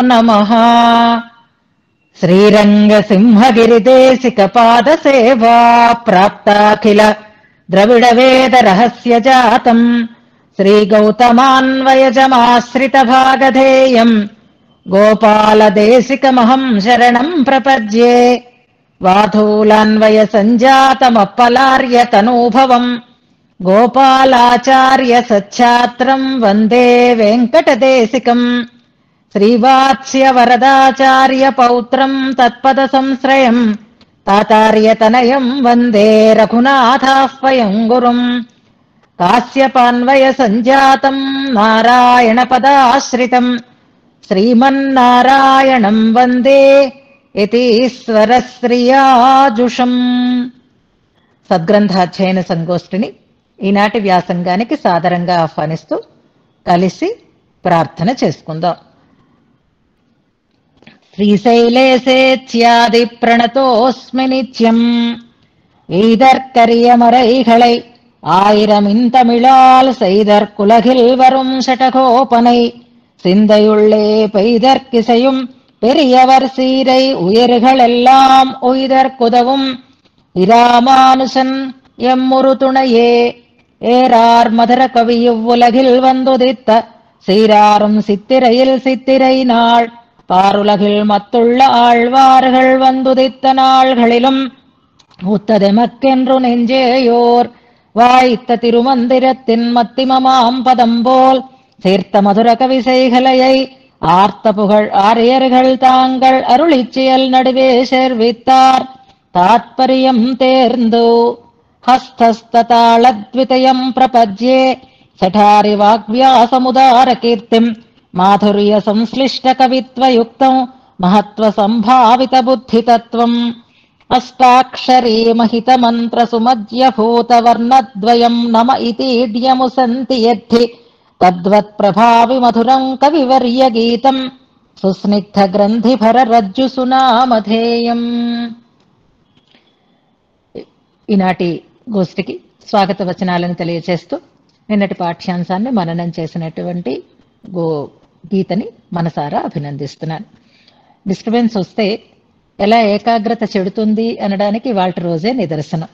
నమః. శ్రీరంగసింహగిరిదేశికపాదసేవా ప్రాప్తాఖిల ద్రవిడవేదరహస్యజాతం శ్రీగౌతమాన్వయజమాశ్రితభాగధేయం గోపాలదేశికమహం శరణం ప్రపద్యే. వాధూలాన్వయ సంజాతమప్పలార్యతనూభవం గోపాలాచార్య సచ్ఛాత్రం వందే వెంకటదేశికం. శ్రీవాత్స్య వరదాచార్య పౌత్రం తత్పద సంశ్రయం తాతార్యతనయం వందే రఘునాథాహ్వయం గురుం. కాశ్యపాన్వయ సంజాతం నారాయణ పదాశ్రితం శ్రీమన్నారాయణం వందే యతీశ్వరశ్రియాజుషం. సద్గ్రంథాధ్యయన సంగోష్ఠిని ఈనాటి వ్యాసంగానికి సాదరంగా ఆహ్వానిస్తూ కలిసి ప్రార్థన చేసుకుందాం. శ్రీశైలేసేత్యాది ప్రణతోస్మి నిత్యం எய்தற்கரியமறைகளை ஆயிரமின்தமிழால் செய்தற்குலகில் வரும் சடகோபனை சிந்தையுள்ளே பெய்தற்கிசையும் பெரியவர் சீரை உயிர்களெல்லாம் உய்தற்குதவும் இராமானுசன் எம்முரு துணையே. ஏறார் மதுர கவியுவ்வுலகில் வந்துதித்த சீராரும் சித்திரையில் சித்திரை நாள் பாருலகில் மத்துள்ள ஆழ்வார்கள் வந்துதித்த நாள்களிலும் உத்ததெமக்கென்று நெஞ்சேயோர் வாய்த்த திருமந்திரத்தின் மத்திமமாம் பதம் போல் சேர்த்த மதுர கவிசைகளையை ஆர்த்த புகழ் ஆரியர்கள் தாங்கள் அருளிச்சியல் நடுவே சேர்வித்தார் தாத்பரியம் தேர்ந்து. ஹஸ்தஸ்ததாளத்விதயம் பிரபத்யே சடாரி வாக்வியாசமுதார கீர்த்திம் మాధుర్య సంశ్లిష్ట కవిత్వయుక్తం మహత్వ సంభావిత బుద్ధితత్వం. అష్టాక్షరీ మహిత మంత్ర సుమధ్యభూత వర్ణద్వయం నమ ఇతీడ్యము సంతి యద్ధి తద్వత్ ప్రభావి మధురం కవివర్య గీతం సుస్నిగ్ధ గ్రంథిభర రజ్జు సునామధేయం. ఈనాటి గోష్ఠికి స్వాగత వచనాలను తెలియజేస్తూ నిన్నటి పాఠ్యాంశాన్ని మననం చేసినటువంటి గీతని మనసారా అభినందిస్తున్నాను. డిస్టర్బెన్స్ వస్తే ఎలా ఏకాగ్రత చెడుతుంది అనడానికి వాళ్ళ రోజే నిదర్శనం.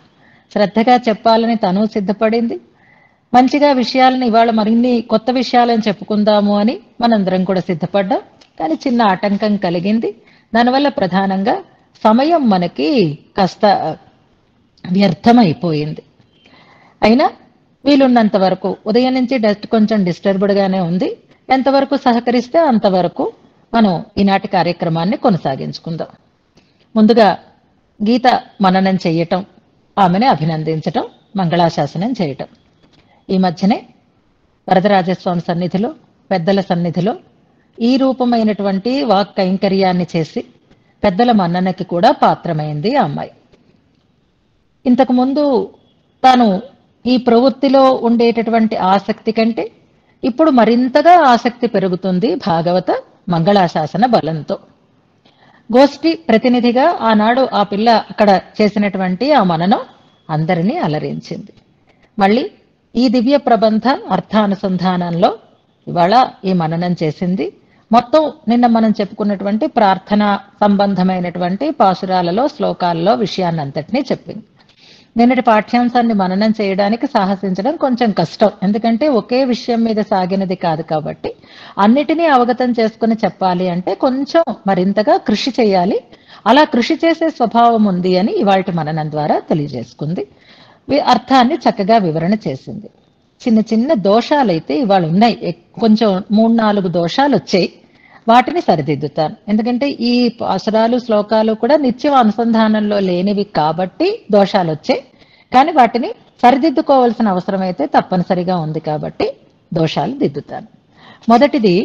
శ్రద్ధగా చెప్పాలని తను సిద్ధపడింది. మంచిగా విషయాలను ఇవాళ మరిన్ని కొత్త విషయాలను చెప్పుకుందాము అని మనందరం కూడా సిద్ధపడ్డాం. కానీ చిన్న ఆటంకం కలిగింది. దానివల్ల ప్రధానంగా సమయం మనకి కాస్త వ్యర్థమైపోయింది. అయినా వీలున్నంత వరకు ఉదయం నుంచి కొంచెం డిస్టర్బ్డ్ గానే ఉంది. ఎంతవరకు సహకరిస్తే అంతవరకు మనం ఈనాటి కార్యక్రమాన్ని కొనసాగించుకుందాం. ముందుగా గీత మననం చెయ్యటం, ఆమెను అభినందించటం, మంగళాశాసనం చేయటం. ఈ మధ్యనే వరదరాజస్వామి సన్నిధిలో, పెద్దల సన్నిధిలో ఈ రూపమైనటువంటి వాక్ కైంకర్యాన్ని చేసి పెద్దల మన్ననకి కూడా పాత్రమైంది ఆ అమ్మాయి. ఇంతకు ముందు తాను ఈ ప్రవృత్తిలో ఉండేటటువంటి ఆసక్తి కంటే ఇప్పుడు మరింతగా ఆసక్తి పెరుగుతుంది భాగవత మంగళాశాసన బలంతో. గోష్ఠి ప్రతినిధిగా ఆనాడు ఆ పిల్ల అక్కడ చేసినటువంటి ఆ మననం అందరినీ అలరించింది. మళ్ళీ ఈ దివ్య ప్రబంధ అర్థానుసంధానంలో ఇవాళ ఈ మననం చేసింది. మొత్తం నిన్న మనం చెప్పుకున్నటువంటి ప్రార్థన సంబంధమైనటువంటి పాసురాలలో, శ్లోకాలలో విషయాన్నంతటినీ చెప్పింది. నిన్నటి పాఠ్యాంశాన్ని మననం చేయడానికి సాహసించడం కొంచెం కష్టం. ఎందుకంటే ఒకే విషయం మీద సాగినది కాదు కాబట్టి అన్నిటినీ అవగతం చేసుకుని చెప్పాలి అంటే కొంచెం మరింతగా కృషి చేయాలి. అలా కృషి చేసే స్వభావం ఉంది అని ఇవాళ మననం ద్వారా తెలియజేసుకుంది. అర్థాన్ని చక్కగా వివరణ చేసింది. చిన్న చిన్న దోషాలైతే ఇవాళ ఉన్నాయి. కొంచెం 3-4 దోషాలు వచ్చాయి. వాటిని సరిదిద్దుతాను. ఎందుకంటే ఈ పాసురాలు, శ్లోకాలు కూడా నిత్యం అనుసంధానంలో లేనివి కాబట్టి దోషాలు వచ్చాయి. కానీ వాటిని సరిదిద్దుకోవాల్సిన అవసరం అయితే తప్పనిసరిగా ఉంది కాబట్టి దోషాలు దిద్దుతాను. మొదటిది,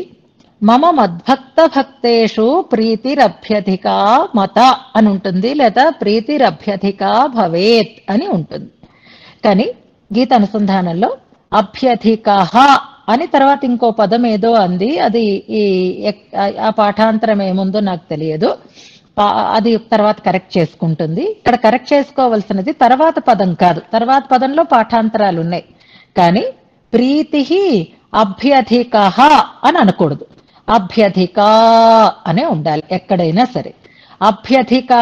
మమ మద్భక్త భక్తేషు ప్రీతిరభ్యధికా మత అని ఉంటుంది, లేదా ప్రీతిరభ్యధికా భవేత్ అని ఉంటుంది. కానీ గీత అనుసంధానంలో అభ్యధికః అని తర్వాత ఇంకో పదం ఏదో అంది. అది ఆ పాఠాంతరం ఏముందో నాకు తెలియదు. అది తర్వాత కరెక్ట్ చేసుకుంటుంది. ఇక్కడ కరెక్ట్ చేసుకోవాల్సినది తర్వాత పదం కాదు. తర్వాత పదంలో పాఠాంతరాలు ఉన్నాయి. కానీ ప్రీతి అభ్యధికః అని అనకూడదు. అభ్యధిక అనే ఉండాలి ఎక్కడైనా సరే. అభ్యధిక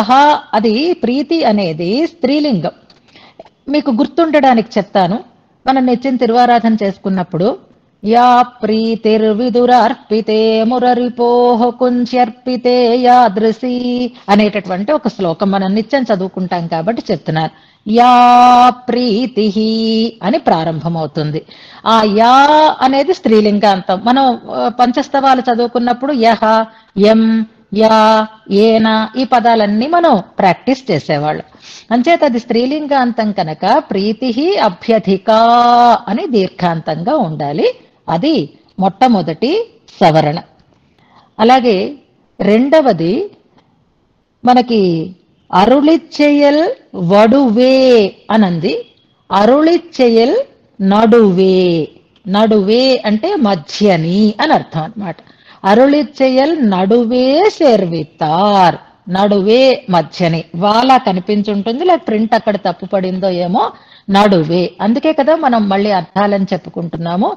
అది ప్రీతి అనేది స్త్రీలింగం. మీకు గుర్తుండడానికి చెప్తాను. మనం నిత్యం తిరువారాధన చేసుకున్నప్పుడు యా ప్రీతిర్విదురార్పితే మురరిపోహ కుంచ్యర్పితే యాదృశీ అనేటటువంటి ఒక శ్లోకం మనం నిత్యం చదువుకుంటాం కాబట్టి చెప్తున్నారు. యా ప్రీతి అని ప్రారంభమవుతుంది. ఆ యా అనేది స్త్రీలింగాంతం. మనం పంచస్తవాలు చదువుకున్నప్పుడు యహ, యం, యా, ఏన ఈ పదాలన్నీ మనం ప్రాక్టీస్ చేసేవాళ్ళం. అంచేత అది స్త్రీలింగాంతం కనుక ప్రీతి అభ్యధిక అని దీర్ఘాంతంగా ఉండాలి. అది మొట్టమొదటి సవరణ. అలాగే రెండవది మనకి అరుళిచ్చెయల్ వడువే అనంది. అరుళిచ్చెయల్ నడువే. నడువే అంటే మధ్యని అని అర్థం అన్నమాట. అరుళిచ్చెయల్ నడువే సెర్వితార్. నడువే మధ్యని. వాలా కనిపించుంటుంది, లేక ప్రింట్ అక్కడ తప్పు పడిందో ఏమో. నడువే. అందుకే కదా మనం మళ్ళీ అర్థాలని చెప్పుకుంటున్నాము.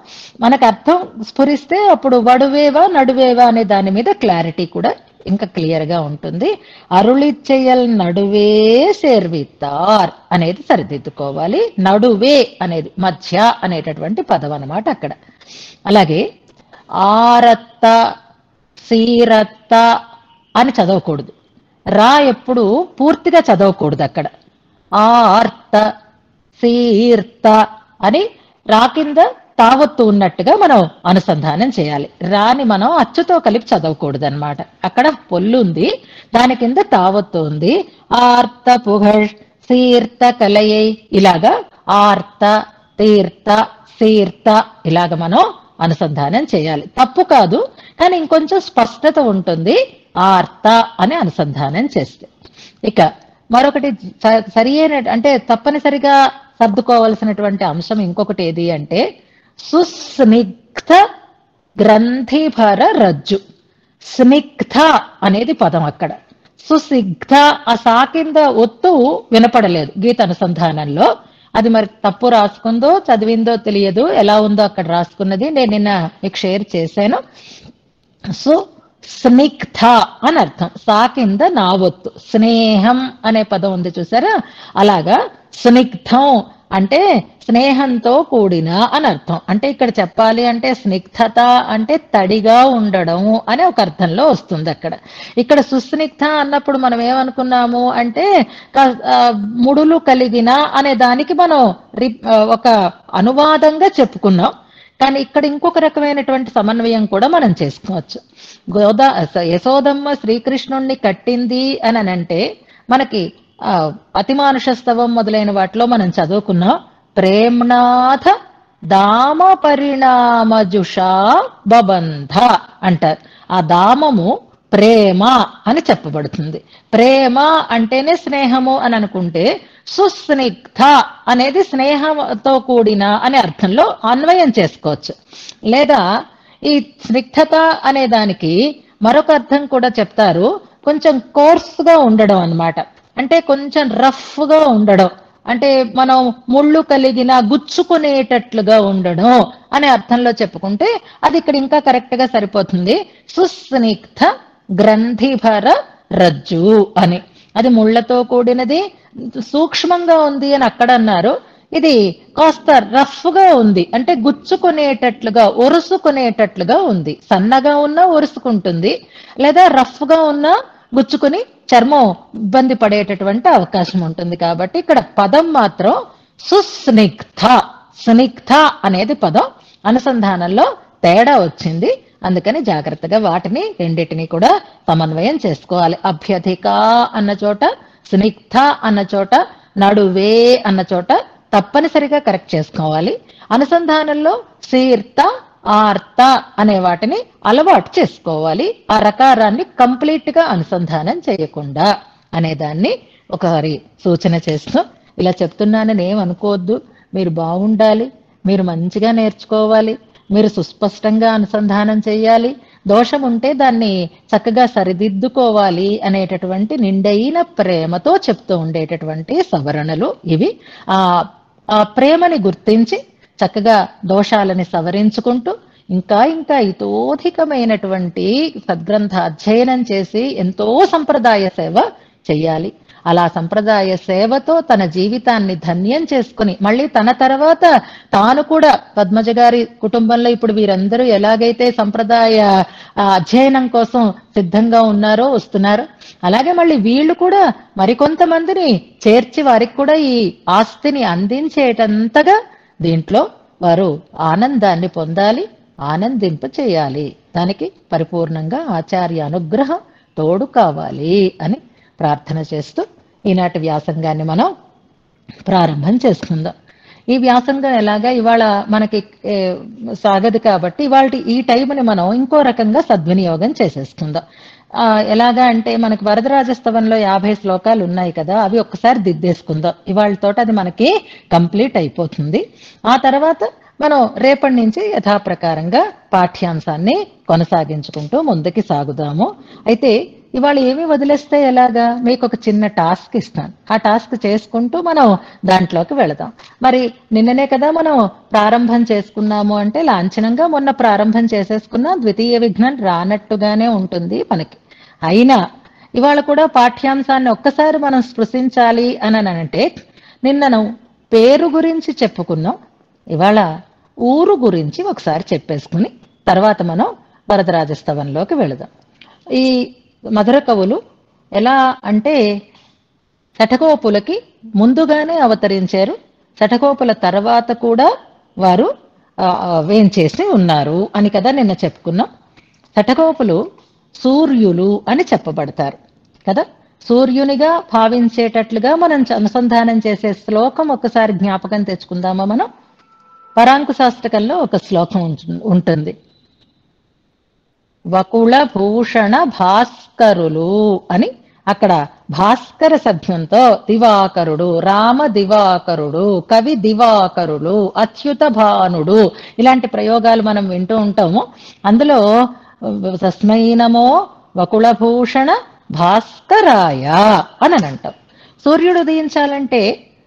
మనకు అర్థం స్ఫురిస్తే అప్పుడు వడువేవా నడువేవా అనే దాని మీద క్లారిటీ కూడా ఇంకా క్లియర్ గా ఉంటుంది. అరుళిచ్చెయల్ నడువే సెర్వితార్ అనేది సరిదిద్దుకోవాలి. నడువే అనేది మధ్య అనేటటువంటి పదం అన్నమాట అక్కడ. అలాగే ఆరత్త, సీరత్త అని చదవకూడదు. రా ఎప్పుడు పూర్తిగా చదవకూడదు అక్కడ. ఆర్త, సీర్త అని రా కింద తావత్తు ఉన్నట్టుగా మనం అనుసంధానం చేయాలి. రాని మనం అచ్చుతో కలిపి చదవకూడదు అనమాట. అక్కడ పొల్లు ఉంది, దాని కింద తావత్తు ఉంది. ఆర్త పుగళ్ సీర్త కలయై ఇలాగా ఆర్త, తీర్త, సీర్త ఇలాగ మనం అనుసంధానం చేయాలి. తప్పు కాదు, కానీ ఇంకొంచెం స్పష్టత ఉంటుంది ఆర్త అని అనుసంధానం చేస్తే. ఇక మరొకటి సరి అయిన అంటే తప్పనిసరిగా సర్దుకోవలసినటువంటి అంశం ఇంకొకటి ఏది అంటే సుస్నిగ్ధ గ్రంథిభర రజ్జు. స్నిగ్ధ అనేది పదం అక్కడ. సుసిగ్ధ ఆ సా కింద ఒత్తు వినపడలేదు గీత అనుసంధానంలో. అది మరి తప్పు రాసుకుందో చదివిందో తెలియదు. ఎలా ఉందో అక్కడ రాసుకున్నది నేను నిన్న మీకు షేర్ చేశాను. స్నిగ్ధ అని అర్థం. సా కింద నా ఒత్తు. స్నేహం అనే పదం ఉంది చూసారా, అలాగా స్నిగ్ధం అంటే స్నేహంతో కూడిన అని అర్థం. అంటే ఇక్కడ చెప్పాలి అంటే స్నిగ్ధత అంటే తడిగా ఉండడం అనే ఒక అర్థంలో వస్తుంది అక్కడ. ఇక్కడ సుస్నిగ్ధ అన్నప్పుడు మనం ఏమనుకున్నాము అంటే ముడులు కలిగిన అనే దానికి మనం ఒక అనువాదంగా చెప్పుకున్నాం. కానీ ఇక్కడ ఇంకొక రకమైనటువంటి సమన్వయం కూడా మనం చేసుకోవచ్చు. యశోదమ్మ శ్రీకృష్ణుణ్ణి కట్టింది అని అంటే మనకి అతిమానుష స్తవం మొదలైన వాటిలో మనం చదువుకున్నాం. ప్రేమ్నాథ దామ పరిణామజుషా బబంధ అంటారు. ఆ దామము ప్రేమ అని చెప్పబడుతుంది. ప్రేమ అంటేనే స్నేహము అని అనుకుంటే సుస్నిగ్ధ అనేది స్నేహంతో కూడిన అనే అర్థంలో అన్వయం చేసుకోవచ్చు. లేదా ఈ స్నిగ్ధత అనే దానికి మరొక అర్థం కూడా చెప్తారు. కొంచెం కోర్స్గా ఉండడం అన్నమాట. అంటే కొంచెం రఫ్గా ఉండడం, అంటే మనం ముళ్ళు కలిగిన గుచ్చుకునేటట్లుగా ఉండడం అనే అర్థంలో చెప్పుకుంటే అది ఇక్కడ ఇంకా కరెక్ట్ గా సరిపోతుంది. సుస్నిగ్ధ గ్రంథిభర రజ్జు అని. అది ముళ్లతో కూడినది, సూక్ష్మంగా ఉంది అని అక్కడ అన్నారు. ఇది కాస్త రఫ్ గా ఉంది, అంటే గుచ్చుకునేటట్లుగా ఒరుసుకునేటట్లుగా ఉంది. సన్నగా ఉన్నా ఒరుసుకుంటుంది, లేదా రఫ్ గా ఉన్నా గుచ్చుకుని చర్మం ఇబ్బంది పడేటటువంటి అవకాశం ఉంటుంది. కాబట్టి ఇక్కడ పదం మాత్రం సుస్నిగ్ధ. స్నిగ్ధ అనేది పదం అనుసంధానంలో తేడా వచ్చింది. అందుకని జాగ్రత్తగా వాటిని రెండింటినీ కూడా సమన్వయం చేసుకోవాలి. అభ్యధిక అన్న చోట, స్నిగ్ధ అన్న చోట, నడువే అన్న చోట తప్పనిసరిగా కరెక్ట్ చేసుకోవాలి. అనుసంధానంలో సీర్త, ఆర్త అనే వాటిని అలవాటు చేసుకోవాలి. ఆ రకారాన్ని కంప్లీట్ గా అనుసంధానం చేయకుండా అనేదాన్ని ఒకసారి సూచన చేస్తూ, ఇలా చెప్తున్నానని ఏమనుకోవద్దు. మీరు బాగుండాలి, మీరు మంచిగా నేర్చుకోవాలి, మీరు సుస్పష్టంగా అనుసంధానం చేయాలి. దోషం ఉంటే దాన్ని చక్కగా సరిదిద్దుకోవాలి అనేటటువంటి నిండైన ప్రేమతో చెప్తూ ఉండేటటువంటి సవరణలు ఇవి. ఆ ప్రేమని గుర్తించి చక్కగా దోషాలని సవరించుకుంటూ ఇంకా ఇంకా ఇతోధికమైనటువంటి సద్గ్రంథ అధ్యయనం చేసి ఎంతో సంప్రదాయ సేవ చెయ్యాలి. అలా సంప్రదాయ సేవతో తన జీవితాన్ని ధన్యం చేసుకుని మళ్ళీ తన తర్వాత తాను కూడా పద్మజ గారి కుటుంబంలో ఇప్పుడు వీరందరూ ఎలాగైతే సంప్రదాయ అధ్యయనం కోసం సిద్ధంగా ఉన్నారో వస్తున్నారో, అలాగే మళ్ళీ వీళ్ళు కూడా మరికొంతమందిని చేర్చి వారికి కూడా ఈ ఆస్తిని అందించేటంతగా దీంట్లో వారు ఆనందాన్ని పొందాలి, ఆనందింప చేయాలి. దానికి పరిపూర్ణంగా ఆచార్య అనుగ్రహం తోడు కావాలి అని ప్రార్థన చేస్తూ ఈనాటి వ్యాసంగాన్ని మనం ప్రారంభం చేసుకుందాం. ఈ వ్యాసంగం ఎలాగా ఇవాళ మనకి సాగదు కాబట్టి ఇవాళ ఈ టైంని మనం ఇంకో రకంగా సద్వినియోగం చేసేసుకుందాం. ఎలాగా అంటే మనకి వరదరాజస్తవంలో 50 శ్లోకాలు ఉన్నాయి కదా, అవి ఒక్కసారి దిద్దేసుకుందాం. ఇవాళతోటి అది మనకి కంప్లీట్ అయిపోతుంది. ఆ తర్వాత మనం రేపటి నుంచి యథాప్రకారంగా పాఠ్యాంశాన్ని కొనసాగించుకుంటూ ముందుకి సాగుదాము. అయితే ఇవాళ ఏమి వదిలేస్తే ఎలాగా, మీకు ఒక చిన్న టాస్క్ ఇస్తాను. ఆ టాస్క్ చేసుకుంటూ మనం దాంట్లోకి వెళదాం. మరి నిన్ననే కదా మనం ప్రారంభం చేసుకున్నాము అంటే లాంఛనంగా మొన్న ప్రారంభం చేసేసుకున్నాం. ద్వితీయ విఘ్నం రానట్టుగానే ఉంటుంది మనకి. అయినా ఇవాళ కూడా పాఠ్యాంశాన్ని ఒక్కసారి మనం స్పృశించాలి అని అంటే, నిన్నను పేరు గురించి చెప్పుకున్నాం. ఇవాళ ఊరు గురించి ఒకసారి చెప్పేసుకుని తర్వాత మనం వరదరాజస్తవంలోకి వెళదాం. ఈ మధుర కవులు ఎలా అంటే శఠగోపులకి ముందుగానే అవతరించారు, శఠగోపుల తర్వాత కూడా వారు వేంచేసి ఉన్నారు అని కదా నిన్న చెప్పుకున్నాం. శఠగోపులు సూర్యులు అని చెప్పబడతారు కదా. సూర్యునిగా భావించేటట్లుగా మనం అనుసంధానం చేసే శ్లోకం ఒకసారి జ్ఞాపకం తెచ్చుకుందామా మనం. పరాంకుశాష్టకంలో ఒక శ్లోకం ఉంటుంది. వకుళ భూషణ భాస్కరులు అని అక్కడ భాస్కర సభ్యంతో దివాకరుడు, రామ దివాకరుడు, కవి దివాకరులు, అచ్యుత భానుడు ఇలాంటి ప్రయోగాలు మనం వింటూ ఉంటాము. అందులో తస్మై నమో వకుళభూషణ భాస్కరాయ అని అంటాం. సూర్యుడు ఉదయించాలంటే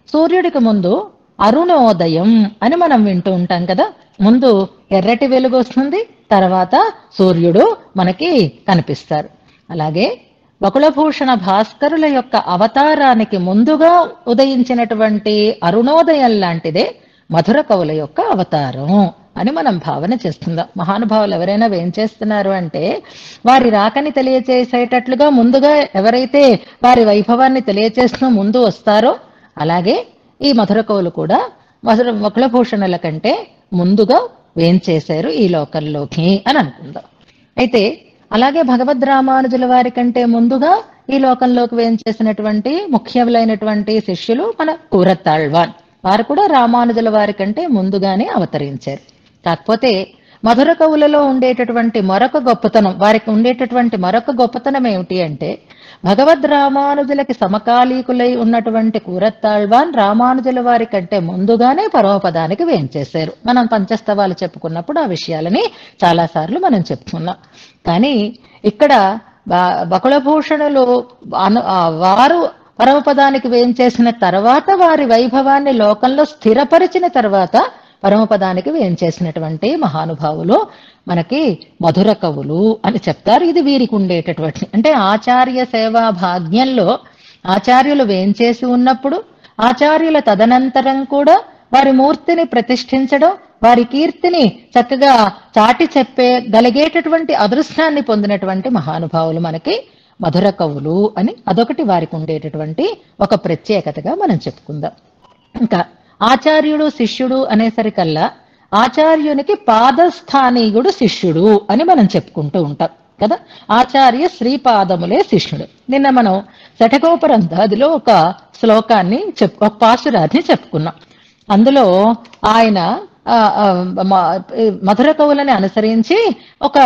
సూర్యుడికి ముందు అరుణోదయం అని మనం వింటూ ఉంటాం కదా. ముందు ఎర్రటి వెలుగు వస్తుంది, తర్వాత సూర్యుడు మనకి కనిపిస్తారు. అలాగే వకుళభూషణ భాస్కరుల యొక్క అవతారానికి ముందుగా ఉదయించినటువంటి అరుణోదయం లాంటిదే మధుర కవుల యొక్క అవతారం అని మనం భావన చేస్తుందాం. మహానుభావులు ఎవరైనా ఏం చేస్తున్నారు అంటే వారి రాకని తెలియచేసేటట్లుగా ముందుగా ఎవరైతే వారి వైభవాన్ని తెలియచేస్తూ ముందు వస్తారో అలాగే ఈ మధుర కవులు కూడా వకుళభూషణుల కంటే ముందుగా వేంచేశారు ఈ లోకంలోకి అని అనుకుందాం. అయితే అలాగే భగవద్ రామానుజుల వారి కంటే ముందుగా ఈ లోకంలోకి వేంచేసినటువంటి ముఖ్యములైనటువంటి శిష్యులు మన కూరతాళ్వాన్. వారు కూడా రామానుజుల వారి కంటే ముందుగానే అవతరించారు. కాకపోతే మధుర కవులలో ఉండేటటువంటి మరొక గొప్పతనం, వారికి ఉండేటటువంటి మరొక గొప్పతనం ఏమిటి అంటే భగవద్ రామానుజులకి సమకాలీకులై ఉన్నటువంటి కూరతాళ్వాన్ రామానుజుల వారి కంటే ముందుగానే పరమపదానికి వేంచేశారు. మనం పంచస్తవాలు చెప్పుకున్నప్పుడు ఆ విషయాలని చాలాసార్లు మనం చెప్పుకున్నాం. కానీ ఇక్కడ వకుళభూషణులు వారు పరమపదానికి వేంచేసిన తర్వాత వారి వైభవాన్ని లోకంలో స్థిరపరిచిన తర్వాత పరమపదానికి వేంచేసినటువంటి మహానుభావులు మనకి మధుర కవులు అని చెప్తారు. ఇది వీరికి ఉండేటటువంటి అంటే ఆచార్య సేవా భాగ్యంలో ఆచార్యులు వేంచేసి ఉన్నప్పుడు ఆచార్యుల తదనంతరం కూడా వారి మూర్తిని ప్రతిష్ఠించడం, వారి కీర్తిని చక్కగా చాటి చెప్పగలిగేటటువంటి అదృష్టాన్ని పొందినటువంటి మహానుభావులు మనకి మధుర కవులు అని అదొకటి వారికి ఉండేటటువంటి ఒక ప్రత్యేకతగా మనం చెప్పుకుందాం. ఇంకా ఆచార్యుడు శిష్యుడు అనేసరికల్లా ఆచార్యునికి పాదస్థానీయుడు శిష్యుడు అని మనం చెప్పుకుంటూ ఉంటాం కదా. ఆచార్య శ్రీపాదములే శిష్యుడు. నిన్న మనం శఠగోపరంధాదిలో ఒక శ్లోకాన్ని ఒక పాశురాన్ని చెప్పుకున్నాం. అందులో ఆయన మధుర కవులని అనుసరించి ఒక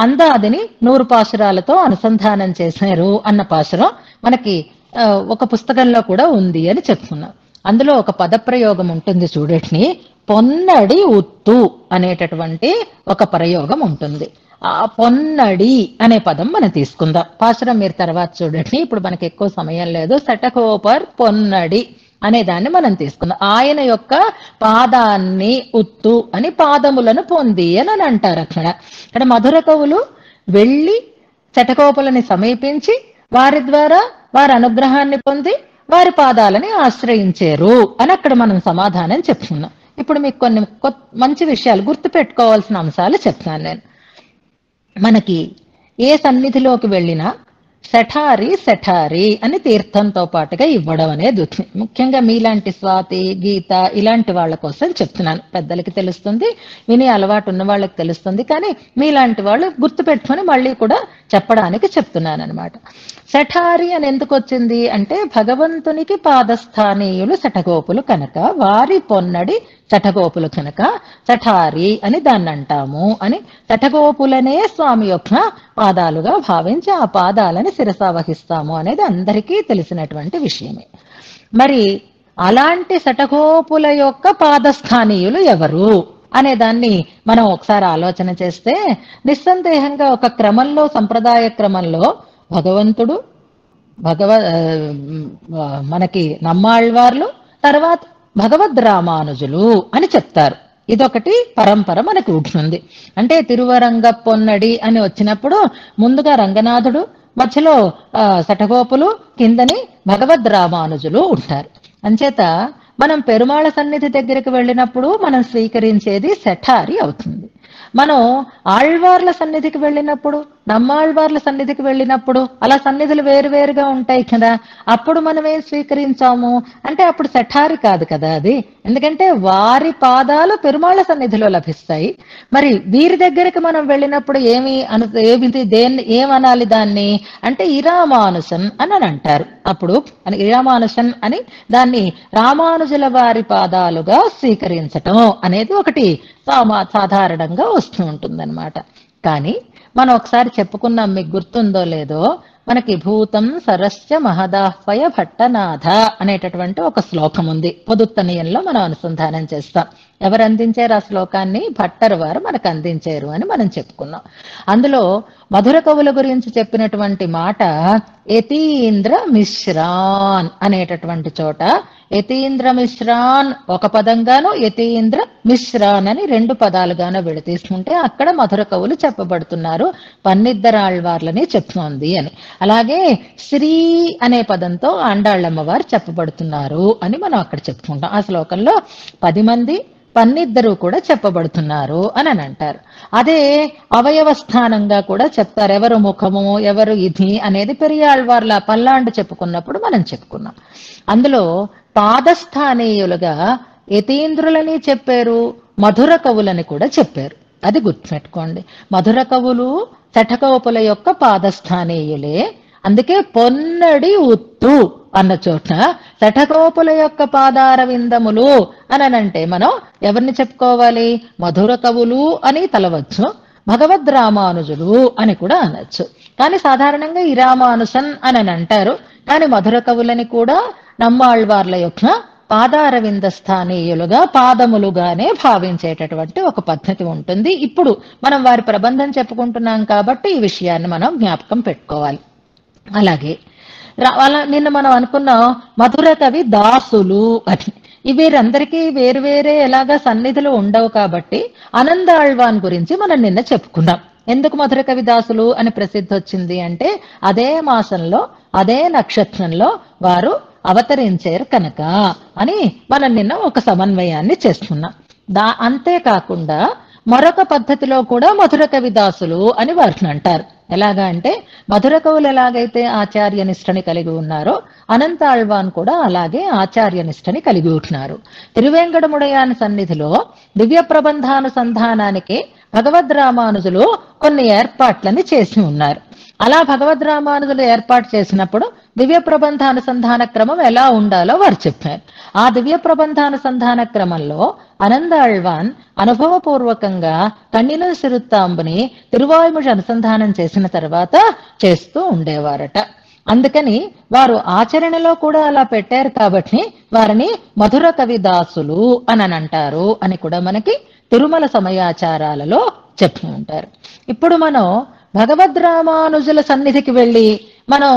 అందాదిని 100 పాశురాలతో అనుసంధానం చేశారు అన్న పాశురం మనకి ఒక పుస్తకంలో కూడా ఉంది అని చెప్పుకున్నాం. అందులో ఒక పదప్రయోగం ఉంటుంది చూడండి, పొన్నడి ఉత్తు అనేటటువంటి ఒక ప్రయోగం ఉంటుంది. ఆ పొన్నడి అనే పదం మనం తీసుకుందాం. పాశురం మీరు తర్వాత చూడండి, ఇప్పుడు మనకి ఎక్కువ సమయం లేదు. శఠగోపర్ పొన్నడి అనే దాన్ని మనం తీసుకుందాం. ఆయన యొక్క పాదాన్ని ఉత్తు అని పాదములను పొంది అని అంటారు. అక్కడ మధుర కవులు వెళ్ళి శఠగోపులని సమీపించి వారి ద్వారా వారి అనుగ్రహాన్ని పొంది వారి పాదాలని ఆశ్రయించారు అని అక్కడ మనం సమాధానం చెప్పుకున్నాం. ఇప్పుడు మీకు కొన్ని మంచి విషయాలు గుర్తు పెట్టుకోవాల్సిన అంశాలు చెప్తాను నేను. మనకి ఏ సన్నిధిలోకి వెళ్ళినా శఠారి శఠారి అని తీర్థంతో పాటుగా ఇవ్వడం అనేది ఉంది. ముఖ్యంగా మీలాంటి స్వాతి, గీత ఇలాంటి వాళ్ళ కోసం చెప్తున్నాను. పెద్దలకి తెలుస్తుంది, విని అలవాటు ఉన్న వాళ్ళకి తెలుస్తుంది, కానీ మీలాంటి వాళ్ళు గుర్తుపెట్టుకొని మళ్ళీ కూడా చెప్పడానికి చెప్తున్నాను అనమాట. శఠారి అని ఎందుకు వచ్చింది అంటే భగవంతునికి పాదస్థానీయులు శఠగోపులు కనుక, వారి పొన్నడి శఠగోపులు కనుక శఠారి అని దాన్ని అంటాము అని. శఠగోపులనే స్వామి యొక్క పాదాలుగా భావించి ఆ పాదాలని శిరసావహిస్తాము అనేది అందరికీ తెలిసినటువంటి విషయమే. మరి అలాంటి శఠగోపుల యొక్క పాదస్థానీయులు ఎవరు అనే దాన్ని మనం ఒకసారి ఆలోచన చేస్తే నిస్సందేహంగా ఒక క్రమంలో, సంప్రదాయ క్రమంలో భగవంతుడు, మనకి నమ్మాళ్వార్లు, తర్వాత భగవద్ రామానుజులు అని చెప్తారు. ఇదొకటి పరంపర మనకు ఉంటుంది. అంటే తిరువరంగ పొన్నడి అని వచ్చినప్పుడు ముందుగా రంగనాథుడు, మధ్యలో శఠగోపులు, కిందని భగవద్ రామానుజులు ఉంటారు. అంచేత మనం పెరుమాళ సన్నిధి దగ్గరికి వెళ్ళినప్పుడు మనం స్వీకరించేది శఠారి అవుతుంది. మనం ఆళ్వార్ల సన్నిధికి వెళ్ళినప్పుడు, నమ్మాళ్వార్ల సన్నిధికి వెళ్ళినప్పుడు అలా సన్నిధులు వేరువేరుగా ఉంటాయి కదా, అప్పుడు మనం ఏం స్వీకరించాము అంటే అప్పుడు శఠారి కాదు కదా అది. ఎందుకంటే వారి పాదాలు పెరుమాళ సన్నిధిలో లభిస్తాయి. మరి వీరి దగ్గరికి మనం వెళ్ళినప్పుడు ఏమనాలి దాన్ని అంటే ఇరామానుషన్ అని అంటారు. అప్పుడు ఇరామానుషన్ అని దాన్ని రామానుజుల వారి పాదాలుగా స్వీకరించటం అనేది ఒకటి సాధారణంగా వస్తూ ఉంటుందన్నమాట. కానీ మనం ఒకసారి చెప్పుకున్నాం, మీకు గుర్తుందో లేదో, మనకి భూతం సరస్య మహదాహ్వయ భట్టనాథ అనేటటువంటి ఒక శ్లోకం ఉంది. పొదుత్తనీయంలో మనం అనుసంధానం చేస్తాం. ఎవరు అందించారు ఆ శ్లోకాన్ని? భట్టరు వారు మనకు అందించారు అని మనం చెప్పుకున్నాం. అందులో మధుర కవుల గురించి చెప్పినటువంటి మాట యతీంద్ర మిశ్రాన్ అనేటటువంటి చోట యతీంద్ర మిశ్రాన్ ఒక పదంగాను, యతీంద్ర మిశ్రాన్ అని రెండు పదాలుగాను విడతీసుకుంటే అక్కడ మధుర కవులు చెప్పబడుతున్నారు, పన్నిద్దరాళ్వార్లని చెప్తోంది అని. అలాగే శ్రీ అనే పదంతో ఆండాళ్ళమ్మ వారు చెప్పబడుతున్నారు అని మనం అక్కడ చెప్పుకుంటాం. ఆ శ్లోకంలో 10 మంది, 12 కూడా చెప్పబడుతున్నారు అని అంటారు. అదే అవయవ స్థానంగా కూడా చెప్తారు. ఎవరు ముఖము, ఎవరు ఇది అనేది పెరియాళ్వార్ల పల్లాండు చెప్పుకున్నప్పుడు మనం చెప్పుకున్నాం. అందులో పాదస్థానీయులుగా యతీంద్రులని చెప్పారు, మధుర కవులని కూడా చెప్పారు. అది గుర్తుపెట్టుకోండి. మధుర కవులు శఠగోపుల యొక్క పాదస్థానీయులే. అందుకే పొన్నడి ఉత్తు అన్న చోట శఠగోపుల యొక్క పాదార విందములు అనంటే మనం ఎవరిని చెప్పుకోవాలి? మధుర కవులు అని తలవచ్చు, భగవద్ రామానుజులు అని కూడా అనొచ్చు. కానీ సాధారణంగా ఈ రామానుషన్ అని అంటారు. కానీ మధుర కవులని కూడా నమ్మాళ్వార్ల యొక్క పాదారవింద స్థానీయులుగా, పాదములుగానే భావించేటటువంటి ఒక పద్ధతి ఉంటుంది. ఇప్పుడు మనం వారి ప్రబంధం చెప్పుకుంటున్నాం కాబట్టి ఈ విషయాన్ని మనం జ్ఞాపకం పెట్టుకోవాలి. అలాగే నిన్న మనం అనుకున్నాం మధుర కవి దాసులు అని. వీరందరికీ వేరువేరే ఎలాగా సన్నిధులు ఉండవు కాబట్టి ఆనందాళ్వాన్ గురించి మనం నిన్న చెప్పుకున్నాం. ఎందుకు మధుర కవి దాసులు అని ప్రసిద్ధి వచ్చింది అంటే అదే మాసంలో, అదే నక్షత్రంలో వారు అవతరించారు కనుక అని మనం నిన్న ఒక సమన్వయాన్ని చేసుకున్నాం. అంతేకాకుండా మరొక పద్ధతిలో కూడా మధుర కవి దాసులు అని వారిని అంటారు. ఎలాగా అంటే మధుర కవులు ఎలాగైతే ఆచార్య నిష్టని కలిగి ఉన్నారో అనంతాళ్వాన్ కూడా అలాగే ఆచార్య నిష్టని కలిగి ఉంటున్నారు. తిరువేంకటముడయాన్ సన్నిధిలో దివ్య ప్రబంధానుసంధానానికి భగవద్ రామానుజులు కొన్ని ఏర్పాట్లని చేసి ఉన్నారు. అలా భగవద్ రామానుజులు ఏర్పాటు చేసినప్పుడు దివ్య ప్రబంధానుసంధాన క్రమం ఎలా ఉండాలో వారు చెప్పారు. ఆ దివ్య ప్రబంధానుసంధాన క్రమంలో ఆనందాళ్వాన్ అనుభవపూర్వకంగా కన్నిన సిరుత్తాంబుని తిరువాయుముషి అనుసంధానం చేసిన తర్వాత చేస్తూ ఉండేవారట. అందుకని వారు ఆచరణలో కూడా అలా పెట్టారు కాబట్టి వారిని మధుర కవిదాసులు అని అంటారు అని కూడా మనకి తిరుమల సమయాచారాలలో చెప్పి ఉంటారు. ఇప్పుడు మనం భగవద్ రామానుజుల సన్నిధికి వెళ్ళి మనం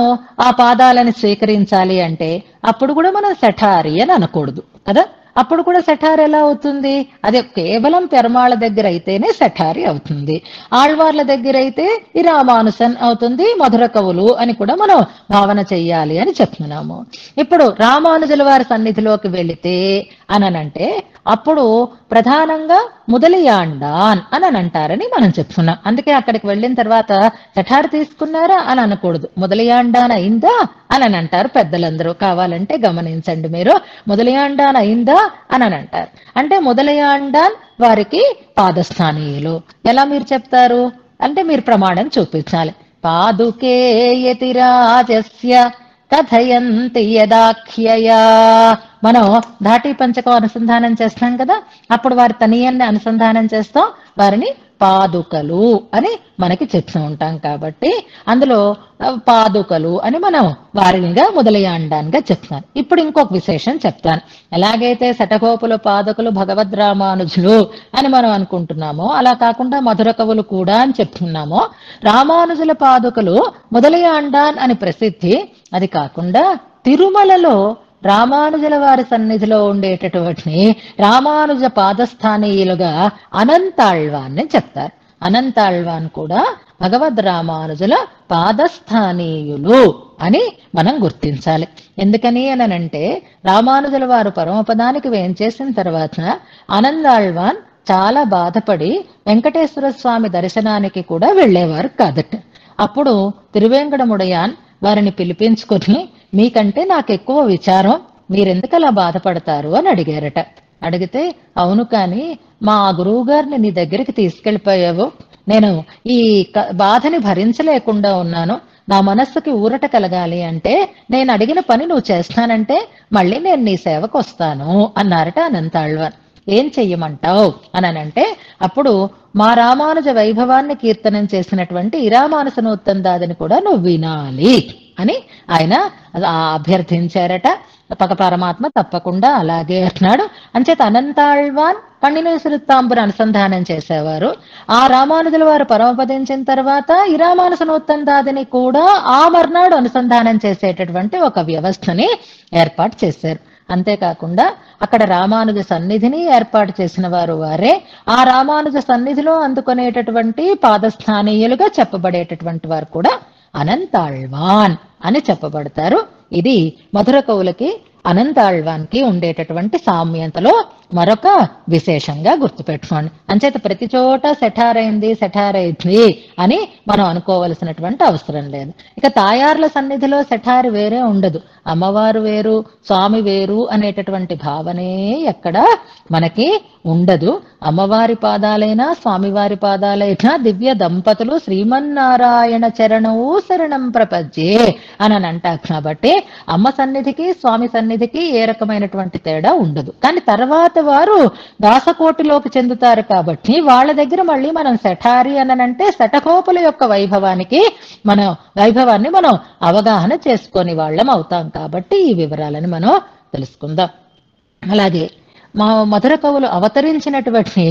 ఆ పాదాలని స్వీకరించాలి అంటే అప్పుడు కూడా మనం శఠారి అని అనకూడదు కదా. అప్పుడు కూడా శఠారి ఎలా అవుతుంది? అదే కేవలం పెరుమాళ దగ్గర అయితేనే శఠారి అవుతుంది. ఆళ్వార్ల దగ్గర అయితే ఈ రామానుసన్ అవుతుంది, మధుర కవులు అని కూడా మనం భావన చెయ్యాలి అని చెప్తున్నాము. ఇప్పుడు రామానుజుల వారి సన్నిధిలోకి వెళితే అనంటే అప్పుడు ప్రధానంగా ముదలియాండాన్ అని అంటారని మనం చెప్తున్నాం. అందుకే అక్కడికి వెళ్ళిన తర్వాత శఠారి తీసుకున్నారా అని అనకూడదు, ముదలియాండాన్ అయిందా అని అంటారు పెద్దలందరూ. కావాలంటే గమనించండి మీరు, ముదలియాండాన్ అయిందా అని అంటారు. అంటే ముదలియాండాన్ వారికి పాదస్థానీయులు. ఎలా మీరు చెప్తారు అంటే మీరు ప్రమాణం చూపించాలి. పాదుకే యతిరాజస్య కథయంతి యదాఖ్యయా. మనం ధాటి పంచకం అనుసంధానం చేస్తాం కదా, అప్పుడు వారి తనీయాన్ని అనుసంధానం చేస్తాం, వారిని పాదుకలు అని మనకి చెప్తూ ఉంటాం. కాబట్టి అందులో పాదుకలు అని మనం వారినిగా మొదలయాండాన్గా చెప్తాను. ఇప్పుడు ఇంకొక విశేషం చెప్తాను. ఎలాగైతే శఠగోపుల పాదకులు భగవద్ రామానుజులు అని మనం అనుకుంటున్నామో అలా కాకుండా మధుర కవులు కూడా అని చెప్తున్నామో, రామానుజుల పాదుకలు మొదలయాండాన్ అని ప్రసిద్ధి. అది కాకుండా తిరుమలలో రామానుజుల వారి సన్నిధిలో ఉండేటటువంటి రామానుజ పాదస్థానీయులుగా అనంతాళ్వాన్ని చెప్తారు. అనంతాళ్వాన్ కూడా భగవద్ రామానుజుల పాదస్థానీయులు అని మనం గుర్తించాలి. ఎందుకని అనంటే రామానుజుల వారు పరమపదానికి వేంచేసిన తర్వాత అనంతాళ్వాన్ చాలా బాధపడి వెంకటేశ్వర స్వామి దర్శనానికి కూడా వెళ్లేవారు కాదట. అప్పుడు తిరువేంకటముడయాన్ వారిని పిలిపించుకొని, మీకంటే నాకు ఎక్కువ విచారం, మీరెందుకు అలా బాధపడతారు అని అడిగారట. అడిగితే, అవును కానీ మా గురువు గారిని నీ దగ్గరికి తీసుకెళ్లిపోయావు, నేను ఈ బాధని భరించలేకుండా ఉన్నాను, నా మనస్సుకి ఊరట కలగాలి అంటే నేను అడిగిన పని నువ్వు చేస్తానంటే మళ్ళీ నేను నీ సేవకు వస్తాను అన్నారట అనంతాళ్వాన్. ఏం చెయ్యమంటావు అనంటే అప్పుడు మా రామానుజ వైభవాన్ని కీర్తనం చేసినటువంటి ఇరామానుసనోత్తందాదిని కూడా నువ్వు వినాలి అని ఆయన అభ్యర్థించారట. పరమాత్మ తప్పకుండా అలాగే అన్నాడు. అంచేత అనంతాళ్వాన్ పన్నినేశ్వరుత్తాంబును అనుసంధానం చేసేవారు. ఆ రామానుజుల వారు పరమపదించిన తర్వాత ఇరామానుసనోత్తందాదిని కూడా ఆ మర్నాడు అనుసంధానం చేసేటటువంటి ఒక వ్యవస్థని ఏర్పాటు చేశారు. అంతేకాకుండా అక్కడ రామానుజ సన్నిధిని ఏర్పాటు చేసిన వారు వారే. ఆ రామానుజ సన్నిధిలో అందుకునేటటువంటి పాదస్థానీయులుగా చెప్పబడేటటువంటి వారు కూడా అనంతాళ్వాన్ అని చెప్పబడతారు. ఇది మధుర కవులకి అనంతాళ్వాన్కి ఉండేటటువంటి సామ్యతలో మరొక విశేషంగా గుర్తుపెట్టుకోండి. అంచేత ప్రతి చోట సెఠారైంది అని మనం అనుకోవలసినటువంటి అవసరం లేదు. ఇక తాయార్ల సన్నిధిలో సెఠారి వేరే ఉండదు, అమ్మవారు వేరు స్వామి వేరు అనేటటువంటి భావనే ఎక్కడ మనకి ఉండదు. అమ్మవారి పాదాలైనా స్వామివారి పాదాలైనా దివ్య దంపతులు శ్రీమన్నారాయణ చరణవు శరణం ప్రపంచే అని అంటారు. కాబట్టి అమ్మ సన్నిధికి స్వామి సన్నిధికి ఏ రకమైనటువంటి తేడా ఉండదు. కానీ తర్వాత వారు దాసకోటిలోకి చెందుతారు కాబట్టి వాళ్ళ దగ్గర మళ్ళీ మనం శఠారి అనంటే శఠకోపుల యొక్క వైభవాన్ని మనం అవగాహన చేసుకొని వాళ్ళం అవుతాం. కాబట్టి ఈ వివరాలను మనం తెలుసుకుందాం. అలాగే మా మధుర కవులు అవతరించినటువంటి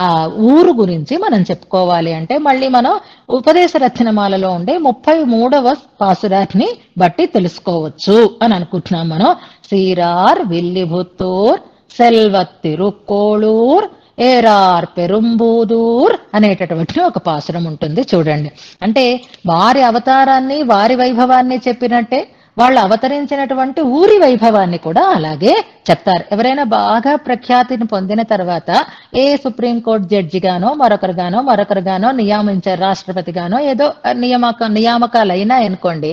ఆ ఊరు గురించి మనం చెప్పుకోవాలి అంటే మళ్ళీ మనం ఉపదేశ రచనమాలలో ఉండే 33వ పాసురాన్ని బట్టి తెలుసుకోవచ్చు అని అనుకుంటున్నాం మనం. సీరార్ విల్లిపుత్తూర్ సెల్వత్తిరుక్కోళూర్ ఏరార్ పెరుంబూదూర్ అనేటటువంటి ఒక పాసురం ఉంటుంది చూడండి. అంటే వారి అవతారాన్ని వారి వైభవాన్ని చెప్పినట్టే వాళ్ళు అవతరించినటువంటి ఊరి వైభవాన్ని కూడా అలాగే చెప్తారు. ఎవరైనా బాగా ప్రఖ్యాతిని పొందిన తర్వాత ఏ సుప్రీంకోర్టు జడ్జిగానో మరొకరుగానో నియమించారు, రాష్ట్రపతిగానో ఏదో నియామకాలు అయినా అనుకోండి,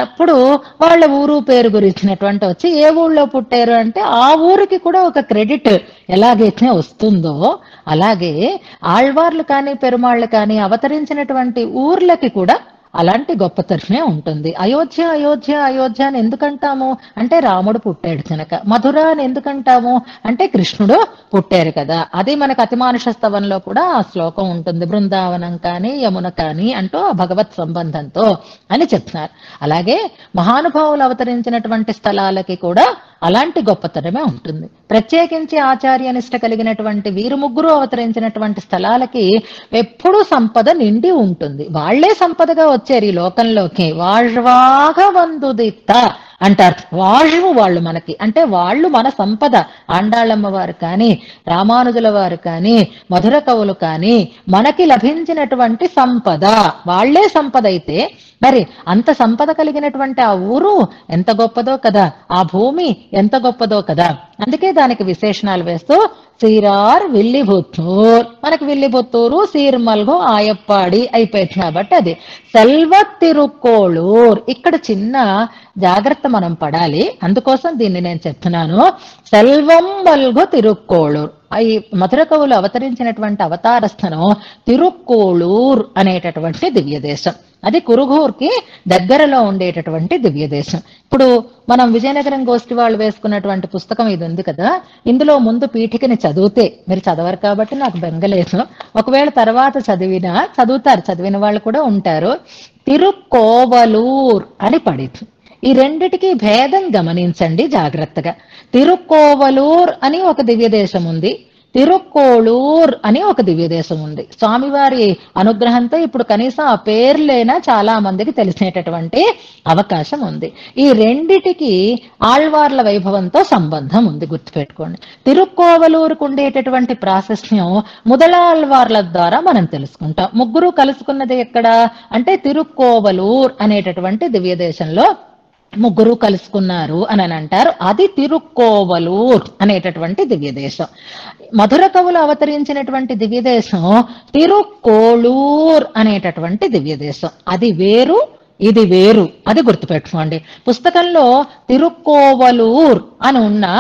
అప్పుడు వాళ్ళ ఊరు పేరు గురించినటువంటి వచ్చి ఏ ఊళ్ళో పుట్టారు అంటే ఆ ఊరికి కూడా ఒక క్రెడిట్ ఎలాగైతే వస్తుందో అలాగే ఆళ్వార్లు కానీ పెరుమాళ్ళు కానీ అవతరించినటువంటి ఊర్లకి కూడా అలాంటి గొప్పతనమే ఉంటుంది. అయోధ్య అని ఎందుకంటాము అంటే రాముడు పుట్టాడు కనుక. మధుర అని ఎందుకంటాము అంటే కృష్ణుడు పుట్టారు కదా. అది మనకు అతిమానుష స్తవంలో కూడా ఆ శ్లోకం ఉంటుంది, బృందావనం కానీ యమున కానీ అంటూ భగవత్ సంబంధంతో అని చెప్తున్నారు. అలాగే మహానుభావులు అవతరించినటువంటి స్థలాలకి కూడా అలాంటి గొప్పతనమే ఉంటుంది. ప్రత్యేకించి ఆచార్యనిష్ట కలిగినటువంటి వీరు ముగ్గురు అవతరించినటువంటి స్థలాలకి ఎప్పుడూ సంపద నిండి ఉంటుంది. వాళ్లే సంపదగా వచ్చారు ఈ లోకంలోకి. వాళ్వాగ వందుదిత్త అంటారు. వాళ్ళు మనకి అంటే వాళ్ళు మన సంపద. ఆండాళ్ళమ్మ వారు కానీ, రామానుజుల వారు కానీ, మధుర కవులు కానీ మనకి లభించినటువంటి సంపద. వాళ్లే సంపద అయితే మరి అంత సంపద కలిగినటువంటి ఆ ఊరు ఎంత గొప్పదో కదా, ఆ భూమి ఎంత గొప్పదో కదా. అందుకే దానికి విశేషణాలు వేస్తూ సీరార్ విల్లిపుత్తూర్, మనకి విల్లిపుత్తూరు, సీర్మల్గు, ఆయప్పాడి అయిపోయింది కాబట్టి అది సెల్వ తిరుక్కోళూర్. ఇక్కడ చిన్న జాగ్రత్త మనం పడాలి, అందుకోసం దీన్ని నేను చెప్తున్నాను. సెల్వం మల్గు తిరుక్కోళూర్. ఈ మధుర కవులు అవతరించినటువంటి అవతార స్థానం తిరుక్కోళూర్ అనేటటువంటి దివ్య దేశం. అది కురుగూర్కి దగ్గరలో ఉండేటటువంటి దివ్య దేశం. ఇప్పుడు మనం విజయనగరం గోష్ఠి వాళ్ళు వేసుకున్నటువంటి పుస్తకం ఇది ఉంది కదా, ఇందులో ముందు పీఠికని చదివితే, మీరు చదవరు కాబట్టి నాకు బెంగలేదు, ఒకవేళ తర్వాత చదువుతారు, చదివిన వాళ్ళు కూడా ఉంటారు. తిరుక్కోవలూర్ అని పడింది. ఈ రెండిటికి భేదం గమనించండి జాగ్రత్తగా. తిరుక్కోవలూర్ అని ఒక దివ్య దేశం ఉంది, తిరుక్కోళూర్ అని ఒక దివ్య దేశం ఉంది. స్వామివారి అనుగ్రహంతో ఇప్పుడు కనీసం ఆ పేర్లైనా చాలా మందికి తెలిసినటువంటి అవకాశం ఉంది. ఈ రెండిటికి ఆళ్వార్ల వైభవంతో సంబంధం ఉంది, గుర్తుపెట్టుకోండి. తిరుక్కోవలూరుకు ఉండేటటువంటి ప్రాశస్త్యం ముదలాళ్వార్ల ద్వారా మనం తెలుసుకుంటాం. ముగ్గురు కలుసుకున్నది ఎక్కడ అంటే తిరుక్కోవలూర్ అనేటటువంటి దివ్య దేశంలో ముగ్గురు కలుసుకున్నారు అని అంటారు. అది తిరుక్కోవలూర్ అనేటటువంటి దివ్య దేశం. మధుర కవులు అవతరించినటువంటి దివ్య దేశం తిరుక్కోళూర్ అనేటటువంటి దివ్య దేశం. అది వేరు, ఇది వేరు, అది గుర్తుపెట్టుకోండి. పుస్తకంలో తిరుక్కోవలూర్ అని ఉన్నా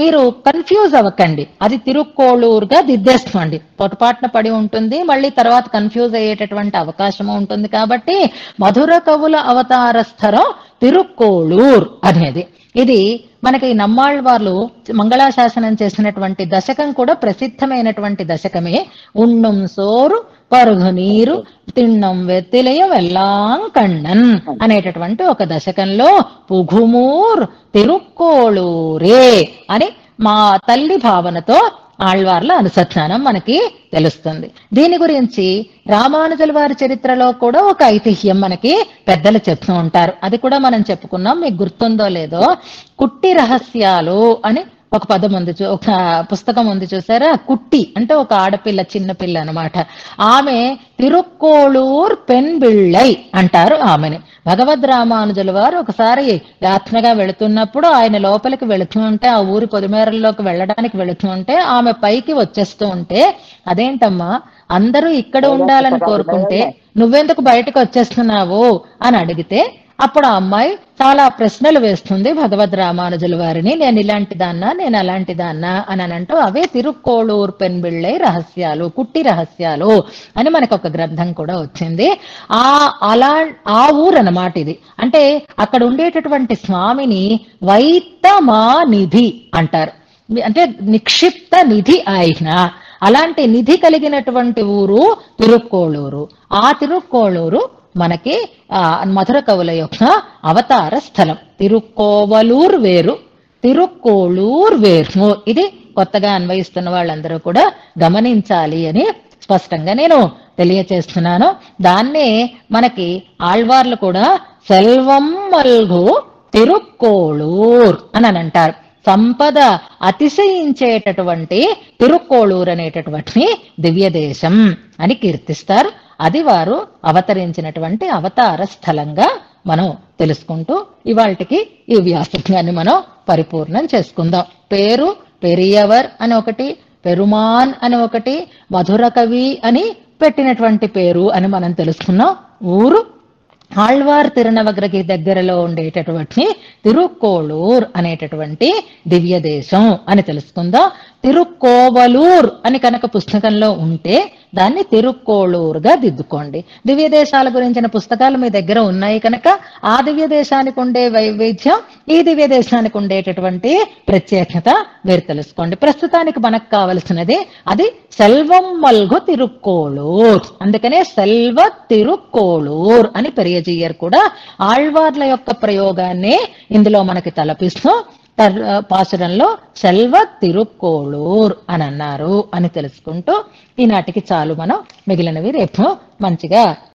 మీరు కన్ఫ్యూజ్ అవ్వకండి, అది తిరుక్కోళూరుగా దిద్దేసుకోండి. పొరపాటున పడి ఉంటుంది, మళ్ళీ తర్వాత కన్ఫ్యూజ్ అయ్యేటటువంటి అవకాశం ఉంటుంది. కాబట్టి మధుర కవుల అవతార స్థలం తిరుక్కోళూర్ అనేది. ఇది మనకి నమ్మాళ్వార్లు మంగళాశాసనం చేసినటువంటి దశకం కూడా ప్రసిద్ధమైనటువంటి దశకమే. ఉన్నం సోరు పరుగు నీరు తిన్నం వెత్తిలయ వెల్లాం కಣ್ಣన్ అనేటటువంటి ఒక దశకంలో పుఘుమూర్ తిరుక్కోళూరే అని మా తల్లి భావనతో ఆళ్వార్ల అనుసంధానం మనకి తెలుస్తుంది. దీని గురించి రామానుజుల వారి చరిత్రలో కూడా ఒక ఐతిహ్యం మనకి పెద్దలు చెప్తూ ఉంటారు. అది కూడా మనం చెప్పుకున్నాం, మీకు గుర్తుందో లేదో. కుట్టి రహస్యాలు అని ఒక పదం ఉంది, ఒక పుస్తకం ఉంది చూసారా. కుట్టి అంటే ఒక ఆడపిల్ల, చిన్నపిల్ల అనమాట. ఆమె తిరుక్కోళూర్ పెన్బిళ్ళై అంటారు ఆమెని. భగవద్ రామానుజుల వారు ఒకసారి యాత్రగా వెళుతున్నప్పుడు ఆయన లోపలికి వెళుతూ ఉంటే, ఆ ఊరి పొలిమేరల్లోకి వెళ్ళడానికి వెళుతూ ఉంటే ఆమె పైకి వచ్చేస్తూ ఉంటే, అదేంటమ్మా అందరూ ఇక్కడ ఉండాలని కోరుకుంటే నువ్వెందుకు బయటకు వచ్చేస్తున్నావు అని అడిగితే, అప్పుడు ఆ అమ్మాయి చాలా ప్రశ్నలు వేస్తుంది భగవద్ రామానుజుల వారిని. నేను ఇలాంటి దాన్నా, నేను అలాంటి దాన్నా అని అంటూ, అవే తిరుక్కోళూర్ పెన్బిళ్ళై రహస్యాలు, కుట్టి రహస్యాలు అని మనకు ఒక గ్రంథం కూడా వచ్చింది. ఆ ఊరు అన్నమాట ఇది. అంటే అక్కడ ఉండేటటువంటి స్వామిని వైత్తమా నిధి అంటారు, అంటే నిక్షిప్త నిధి ఆయన. అలాంటి నిధి కలిగినటువంటి ఊరు తిరుక్కోళూరు. ఆ తిరుక్కోళూరు మనకి మధుర కవుల యొక్క అవతార స్థలం. తిరుక్కోవలూర్ వేరు, తిరుక్కోళూర్ వేరు. ఇది కొత్తగా అన్వయిస్తున్న వాళ్ళందరూ కూడా గమనించాలి అని స్పష్టంగా నేను తెలియచేస్తున్నాను. దాన్నే మనకి ఆళ్వార్లు కూడా సెల్వం మల్గు తిరుక్కోళూర్ అని అంటారు. సంపద అతిశయించేటటువంటి తిరుక్కోళూర్ అనేటటువంటి దివ్య దేశం అని కీర్తిస్తారు. అది వారు అవతరించినటువంటి అవతార స్థలంగా మనం తెలుసుకుంటూ ఇవాళకి ఈ వ్యాసంగాన్ని మనం పరిపూర్ణం చేసుకుందాం. పేరు పెరియవర్ అని ఒకటి, పెరుమాన్ అని ఒకటి, మధుర కవి అని పెట్టినటువంటి పేరు అని మనం తెలుసుకున్నాం. ఊరు ఆళ్వార్ తిరునవగ్రకి దగ్గరలో ఉండేటటువంటి తిరుక్కోళూర్ అనేటటువంటి దివ్య దేశం అని తెలుసుకుందాం. తిరుక్కోవలూర్ అని కనుక పుస్తకంలో ఉంటే దాన్ని తిరుక్కోళూరుగా దిద్దుకోండి. దివ్య దేశాల గురించిన పుస్తకాలు మీ దగ్గర ఉన్నాయి కనుక ఆ దివ్య దేశానికి ఉండే వైవిధ్యం, ఈ దివ్య దేశానికి ఉండేటటువంటి ప్రత్యేకత మీరు తెలుసుకోండి. ప్రస్తుతానికి మనకు కావలసినది అది సెల్వం మల్గు తిరుక్కోళూర్. అందుకనే సెల్వ తిరుక్కోళూర్ అని పెరియజీయర్ కూడా ఆళ్వార్ల యొక్క ప్రయోగాన్ని ఇందులో మనకి తలపిస్తూ పాసురంలో సెల్వ తిరుక్కోళూర్ అని అన్నారు అని తెలుసుకుంటూ ఈనాటికి చాలు. మనం మిగిలినవి రేపు మంచిగా